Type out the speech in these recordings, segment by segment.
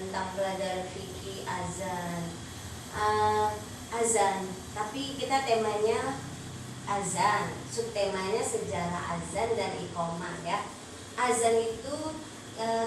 tentang belajar fikih azan. Azan, tapi kita temanya azan, subtemanya sejarah azan dan iqomah ya. Azan itu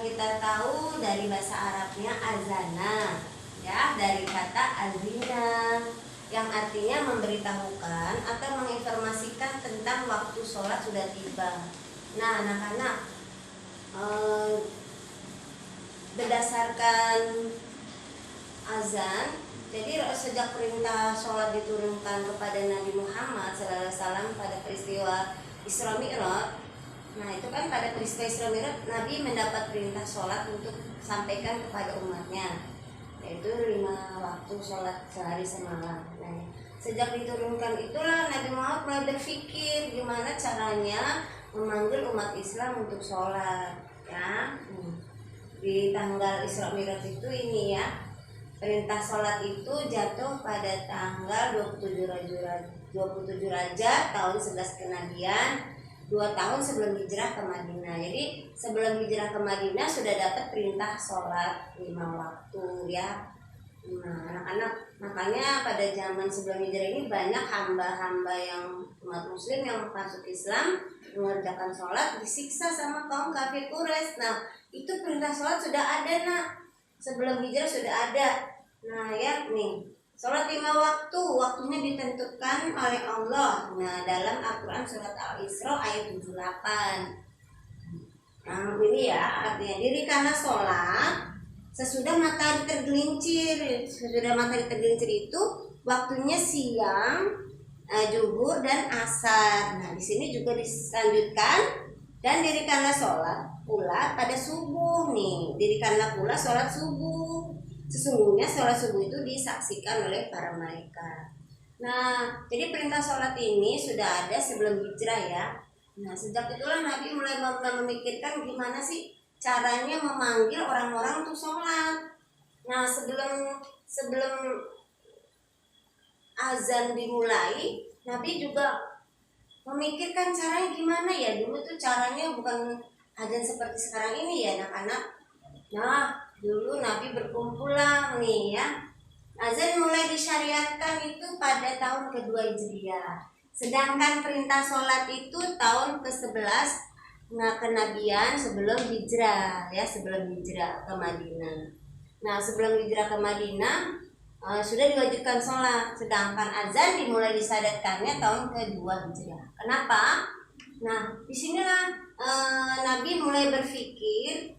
kita tahu dari bahasa Arabnya azana ya, dari kata azina yang artinya memberitahukan atau menginformasikan tentang waktu sholat sudah tiba. Nah, anak-anak, berdasarkan azan, jadi sejak perintah sholat diturunkan kepada Nabi Muhammad SAW pada peristiwa Isra Mi'raj. Nah, itu kan pada peristiwa Isra Mi'raj Nabi mendapat perintah sholat untuk sampaikan kepada umatnya, yaitu 5 waktu sholat sehari semalam. Nah, sejak diturunkan itulah Nabi Muhammad mulai berpikir gimana caranya memanggil umat Islam untuk sholat ya. Di tanggal Isra Mi'raj itu ini ya, perintah sholat itu jatuh pada tanggal 27 Rajab tahun 11 Kenabian, 2 tahun sebelum hijrah ke Madinah. Jadi sebelum hijrah ke Madinah sudah dapat perintah sholat 5 waktu ya. Nah, anak-anak, makanya pada zaman sebelum hijrah ini banyak hamba-hamba yang umat muslim yang masuk Islam mengerjakan sholat disiksa sama kaum kafir Quraisy. Nah, itu perintah sholat sudah ada nak, sebelum hijrah sudah ada. Nah ya nih, sholat 5 waktu, waktunya ditentukan oleh Allah. Nah, dalam Al-Quran surat Al-Isra ayat 78. Nah ini ya, artinya dirikanlah sholat sesudah matahari tergelincir. Sesudah matahari tergelincir itu waktunya siang, zuhur dan asar. Nah, di sini juga dilanjutkan, dan dirikanlah sholat pula pada subuh nih. Dirikanlah pula sholat subuh. Sesungguhnya sholat subuh itu disaksikan oleh para malaikat. Nah, jadi perintah sholat ini sudah ada sebelum hijrah ya. Nah, sejak itulah Nabi mulai memikirkan gimana sih caranya memanggil orang-orang untuk sholat. Nah, sebelum azan dimulai, Nabi juga memikirkan caranya gimana ya. Dulu tuh caranya bukan azan seperti sekarang ini ya anak-anak. Nah, dulu Nabi berkumpul lah nih ya. Azan mulai disyariatkan itu pada tahun kedua Hijriah. Sedangkan perintah sholat itu tahun ke-11 kenabian sebelum hijrah ya, sebelum hijrah ke Madinah. Nah, sebelum hijrah ke Madinah sudah diwajibkan sholat, sedangkan azan dimulai disadatkannya tahun kedua hijrah. Kenapa? Nah, disinilah Nabi mulai berpikir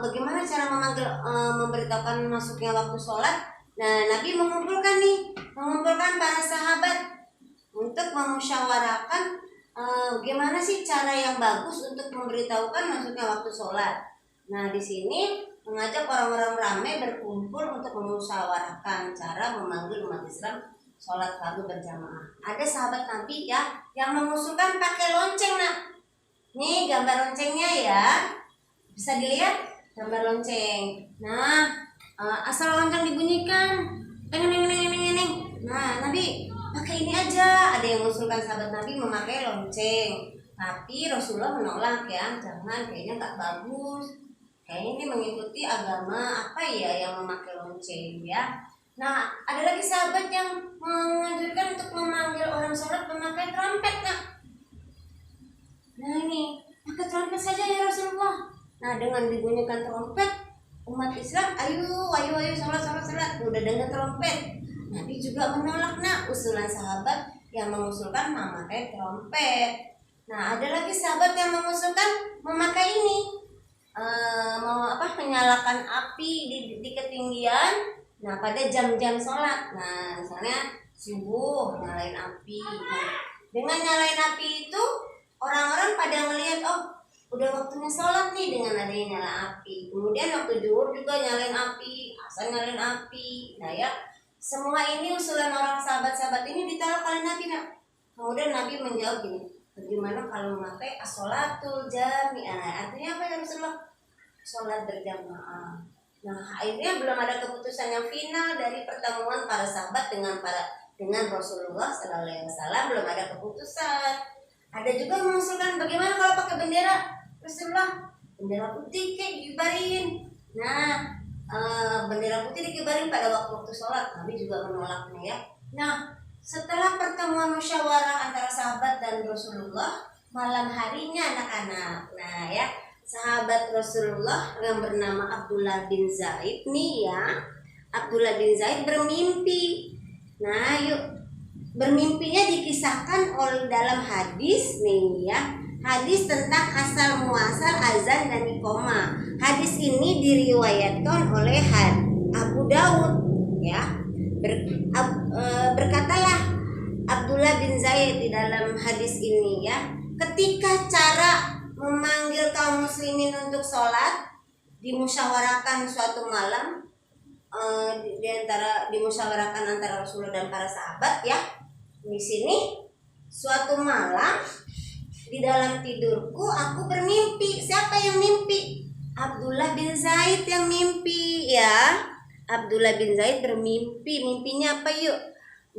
bagaimana cara memanggil, memberitahukan masuknya waktu sholat. Nah, Nabi mengumpulkan para sahabat untuk memusyawarahkan bagaimana sih cara yang bagus untuk memberitahukan masuknya waktu sholat. Nah, di sini mengajak orang-orang ramai berkumpul untuk memusyawarahkan cara memanggil umat Islam sholat fardu berjamaah. Ada sahabat Nabi ya yang mengusulkan pakai lonceng nak. Nih gambar loncengnya ya, bisa dilihat gambar lonceng. Nah, asal lonceng dibunyikan, neng. Nah, Nabi pakai ini aja. Ada yang mengusulkan sahabat Nabi memakai lonceng, tapi Rasulullah menolak ya, jangan, kayaknya nggak bagus. Kayaknya ini mengikuti agama apa ya yang memakai lonceng ya. Nah, ada lagi sahabat yang menganjurkan untuk memanggil orang sholat memakai trompet nak. Nah ini, pakai trompet saja ya Rasulullah. Nah, dengan dibunyikan trompet, umat Islam ayo sholat. Udah dengar trompet. Nabi juga menolak nak usulan sahabat yang mengusulkan memakai trompet. Nah, ada lagi sahabat yang mengusulkan memakai ini, menyalakan api di ketinggian. Nah, pada jam-jam sholat. Nah, misalnya subuh nyalain api. Nah, dengan nyalain api itu orang-orang pada melihat, oh udah waktunya sholat nih dengan adanya nyala api. Kemudian waktu zuhur juga nyalain api, asar nyalain api. Nah ya, semua ini usulan orang sahabat-sahabat ini ditolak oleh Nabi nak. Kemudian Nabi menjawab gini, bagaimana kalau memakai as-sholatul jami'ah? Artinya apa ya Rasulullah? Sholat berjamaah. Nah, akhirnya belum ada keputusan yang final dari pertemuan para sahabat dengan Rasulullah SAW, belum ada keputusan. Ada juga mengusulkan bagaimana kalau pakai bendera Rasulullah, bendera putih kayak dibarin. Nah, bendera putih dikibarin pada waktu-waktu sholat. Nabi juga menolaknya ya. Nah, setelah pertemuan musyawarah antara sahabat dan Rasulullah malam harinya anak-anak. Nah ya, sahabat Rasulullah yang bernama Abdullah bin Zaid nih ya. Abdullah bin Zaid bermimpi. Nah, yuk, bermimpinya dikisahkan oleh dalam hadis nih ya. Hadis tentang asal muasal azan dan iqamah. Hadis ini diriwayatkan oleh Abu Dawud ya. Berkatalah Abdullah bin Zaid di dalam hadis ini ya, ketika cara memanggil kaum muslimin untuk sholat dimusyawarahkan suatu malam, dimusyawarahkan antara Rasulullah dan para sahabat ya. Di sini suatu malam di dalam tidurku aku bermimpi. Siapa yang mimpi? Abdullah bin Zaid yang mimpi ya. Abdullah bin Zaid bermimpi. Mimpinya apa yuk?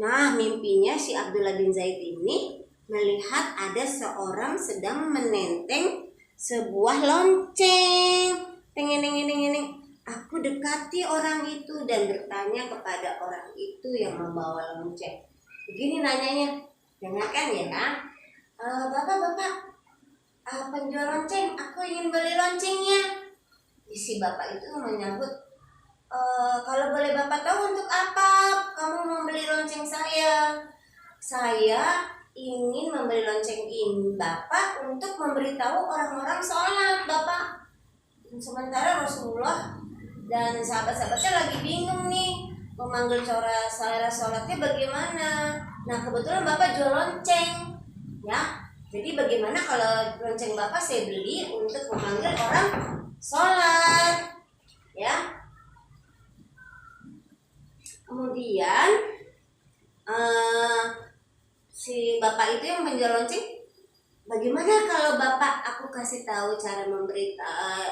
Nah, mimpinya si Abdullah bin Zaid ini melihat ada seorang sedang menenteng sebuah lonceng. Tengeneng. Aku dekati orang itu dan bertanya kepada orang itu yang membawa lonceng. Begini nanyanya, dengarkan ya. Bapak, penjual lonceng, aku ingin beli loncengnya. Si bapak itu menyambut, kalau boleh bapak tahu untuk apa kamu membeli lonceng saya? Saya ingin membeli lonceng ini bapak untuk memberitahu orang-orang sholat bapak. Sementara Rasulullah dan sahabat-sahabatnya lagi bingung nih memanggil cara sholatnya bagaimana. Nah kebetulan bapak jual lonceng ya. Jadi bagaimana kalau lonceng bapak saya beli untuk memanggil orang sholat ya. Kemudian si bapak itu yang menjual lonceng, bagaimana kalau bapak aku kasih tahu cara memberitahu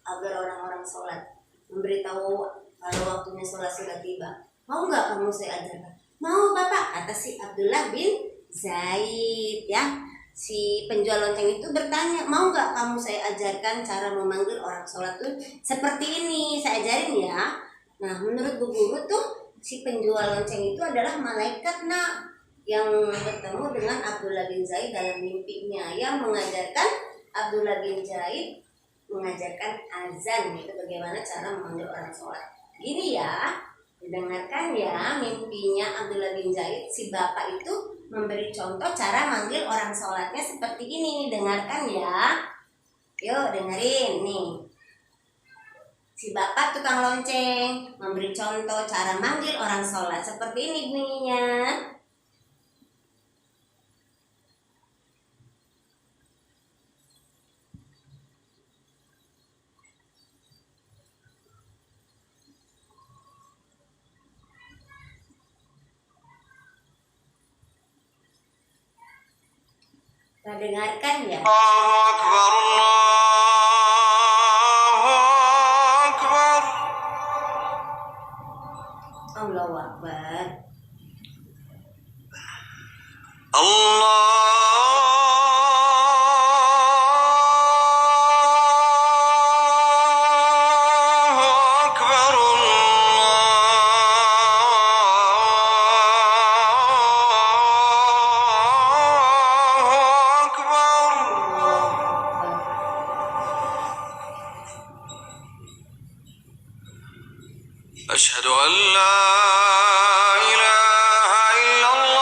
agar orang-orang sholat, memberitahu kalau waktunya sholat sudah tiba. Mau nggak kamu saya ajarkan? Mau bapak, kata si Abdullah bin Zaid ya. Si penjual lonceng itu bertanya, mau nggak kamu saya ajarkan cara memanggil orang sholat tuh seperti ini, saya ajarin ya. Nah menurut bu guru tuh si penjual lonceng itu adalah malaikat nak yang bertemu dengan Abdullah bin Zaid dalam mimpinya, yang mengajarkan Abdullah bin Zaid mengajarkan azan, itu bagaimana cara memanggil orang sholat. Gini ya, dengarkan ya mimpinya Abdullah bin Zaid. Si bapak itu memberi contoh cara manggil orang sholatnya seperti ini. Dengarkan ya, yuk dengerin nih. Si bapak tukang lonceng memberi contoh cara manggil orang sholat seperti ini bunyinya. Kita dengarkan ya. Allahu Akbar. أشهد أن لا إله إلا الله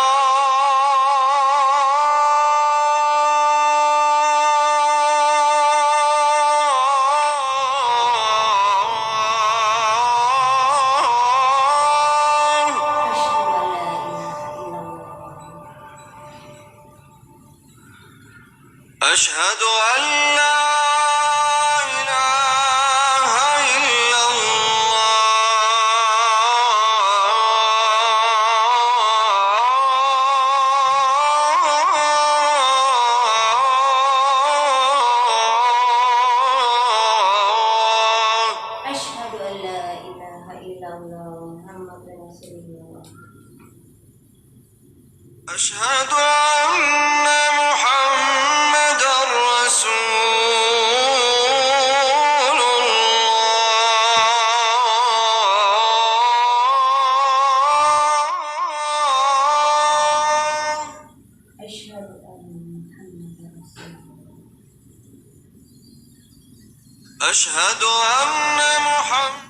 أشهد أن لا إله إلا الله Asyhadu an la ilaha illallah Muhammadur Rasulullah. أشهد أن محمدا رسول الله أشهد أن محمد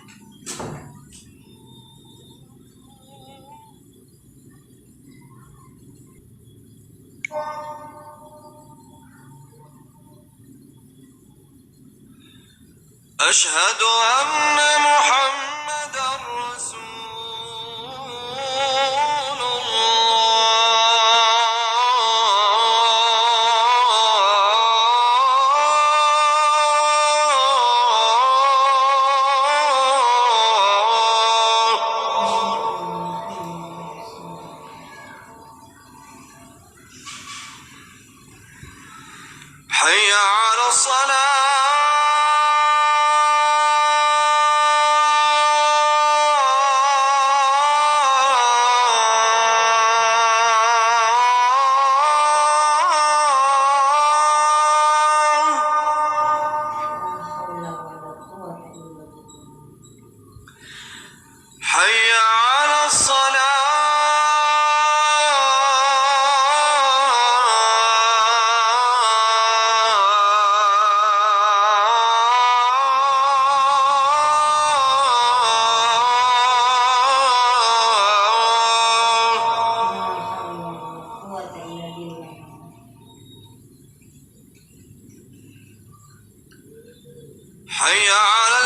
أشهد أن محمدا رسول الله. حي على حي على حي على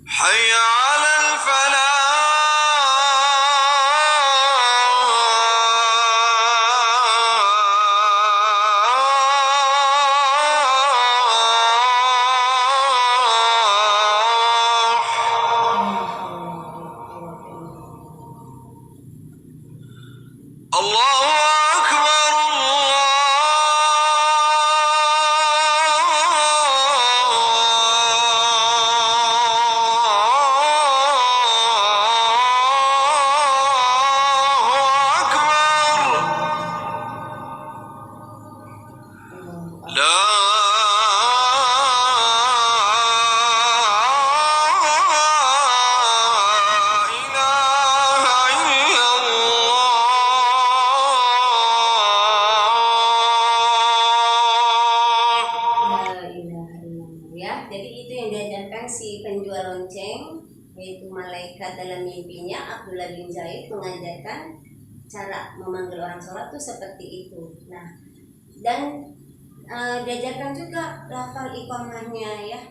حي على الله أكبر الله أكبر لا إله إلا الله. La ilaha illallah ya. Jadi itu yang diajarkan si penjual lonceng, yaitu malaikat dalam mimpinya Abdullah bin Zaid mengajarkan cara memanggil orang sholat tuh seperti itu. Nah, dan diajarkan juga lafal iqamahnya ya.